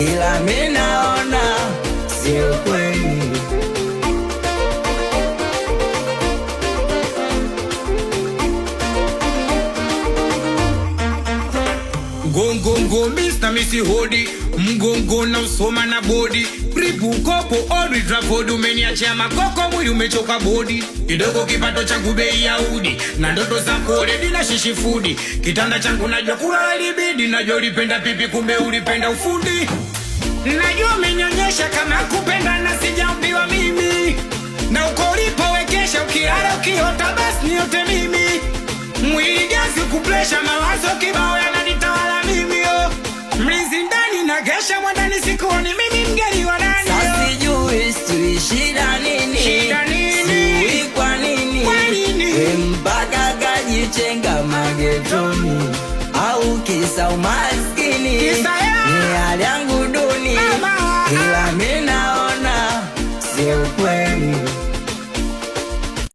ila mimi naona sio kweli. Gongo Mr. Missy Hodi, mgongo na usoma na body. Ripu kopo Old Trafford, umeniachia makoko, mwili umechoka body. Kidogo kipato changu bei ya udi, na ndoto zako already na shishi food. Kitanda changu najua kula libidi, najua ulipenda pipi kumbe ulipenda ufundi. Najua umenyonyesha kama kupenda na sijaambiwa mimi. Na uko ulipowekesha ukilala ukiota basi niote mimi. Mwili gazi kuplesha mawazo kibao yananitawala mimi yo. Mlinzi ndani na gesha mwandani sikuoni mimi mgeni wa nani yo. Sasa sijui sijui shida nini, sijui kwa nini mpaka kajichenga magetoni. Au kisa umaskini, ni hali yangu duni, ila mimi naona sio kweli.